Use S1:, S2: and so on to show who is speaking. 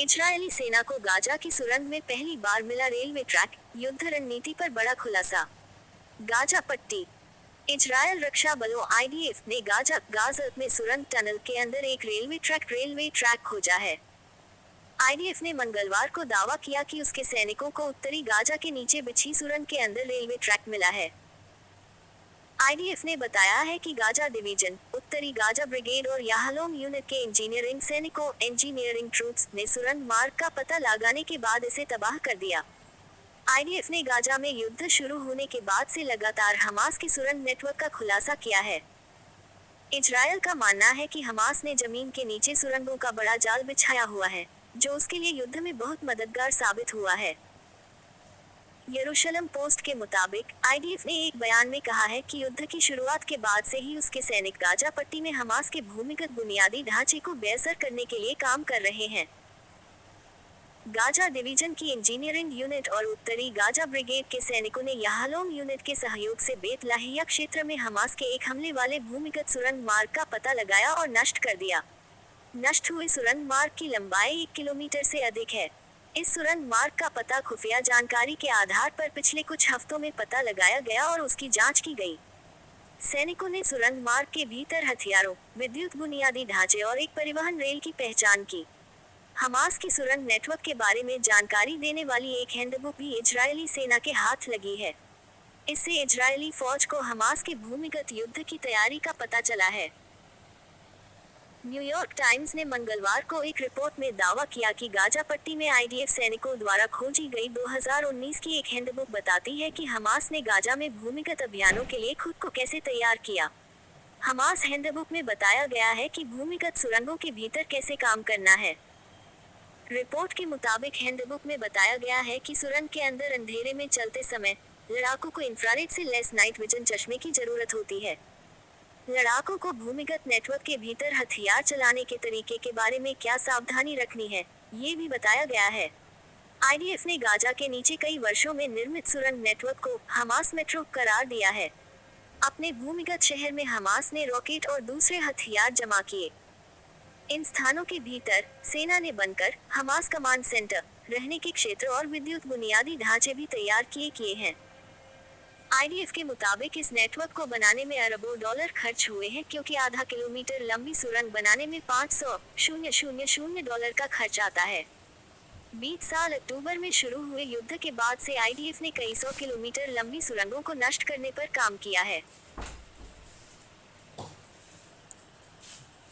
S1: Israeli सेना को Gaza की सुरंग में पहली बार मिला रेलवे ट्रैक, युद्ध रणनीति पर बड़ा खुलासा। गाजा पट्टी। इजरायल रक्षा बलों आईडीएफ ने गाजा में सुरंग टनल के अंदर एक रेलवे ट्रैक खोजा है। आईडीएफ ने मंगलवार को दावा किया कि उसके सैनिकों को उत्तरी गाजा के नीचे बिछी सुरंग के अंदर रेलवे ट्रैक मिला है। आईडीएफ ने बताया है कि गाजा डिवीजन, उत्तरी गाजा ब्रिगेड और याहलोम यूनिट के इंजीनियरिंग ट्रूप्स ने सुरंग मार्ग का पता लगाने के बाद इसे तबाह कर दिया। आईडीएफ ने गाजा में युद्ध शुरू होने के बाद से लगातार हमास की सुरंग नेटवर्क का खुलासा किया है। इजरायल का मानना है कि हमास ने जमीन के नीचे सुरंगों का बड़ा जाल बिछाया हुआ है, जो उसके लिए युद्ध में बहुत मददगार साबित हुआ है। यरूशलम पोस्ट के मुताबिक आईडीएफ ने एक बयान में कहा है कि युद्ध की शुरुआत के बाद से ही उसके सैनिक गाजा पट्टी में हमास के भूमिगत बुनियादी ढांचे को बेअसर करने के लिए काम कर रहे हैं। गाजा डिवीजन की इंजीनियरिंग यूनिट और उत्तरी गाजा ब्रिगेड के सैनिकों ने याहलोम यूनिट के सहयोग से बेत लाहिया क्षेत्र में हमास के एक हमले वाले भूमिगत सुरंग मार्ग का पता लगाया और नष्ट कर दिया। नष्ट हुए सुरंग मार्ग की लंबाई 1 किलोमीटर से अधिक है। इस सुरंग मार्ग का पता खुफिया जानकारी के आधार पर पिछले कुछ हफ्तों में पता लगाया गया और उसकी जांच की गई। सैनिकों ने सुरंग मार्ग के भीतर हथियारों, विद्युत बुनियादी ढांचे और एक परिवहन रेल की पहचान की। हमास की सुरंग नेटवर्क के बारे में जानकारी देने वाली एक हैंडबुक भी इजरायली सेना के हाथ लगी है। इससे इजरायली फौज को हमास के भूमिगत युद्ध की तैयारी का पता चला है। न्यूयॉर्क टाइम्स ने मंगलवार को एक रिपोर्ट में दावा किया कि गाजा पट्टी में आईडीएफ सैनिकों द्वारा खोजी गई 2019 की एक हैंडबुक बताती है कि हमास ने गाजा में भूमिगत अभियानों के लिए खुद को कैसे तैयार किया। हमास हैंडबुक में बताया गया है कि भूमिगत सुरंगों के भीतर कैसे काम करना है। रिपोर्ट के मुताबिक हैंडबुक में बताया गया है कि सुरंग के अंदर अंधेरे में चलते समय लड़ाकों को इंफ्रारेड से लैस नाइट विजन चश्मे की जरूरत होती है। लड़ाकों को भूमिगत नेटवर्क के भीतर हथियार चलाने के तरीके के बारे में क्या सावधानी रखनी है, ये भी बताया गया है। आईडीएफ ने गाजा के नीचे कई वर्षों में निर्मित सुरंग नेटवर्क को हमास मेट्रो करार दिया है। अपने भूमिगत शहर में हमास ने रॉकेट और दूसरे हथियार जमा किए। इन स्थानों के भीतर सेना ने बनकर हमास कमांड सेंटर, रहने के क्षेत्र और विद्युत बुनियादी ढांचे भी तैयार किए हैं। आईडीएफ के मुताबिक इस नेटवर्क को बनाने में अरबों डॉलर खर्च हुए हैं, क्योंकि आधा किलोमीटर लंबी सुरंग बनाने में $500,000 का खर्च आता है। बीते साल अक्टूबर में शुरू हुए युद्ध के बाद से आईडीएफ ने कई 100 किलोमीटर लंबी सुरंगों को नष्ट करने पर काम किया है।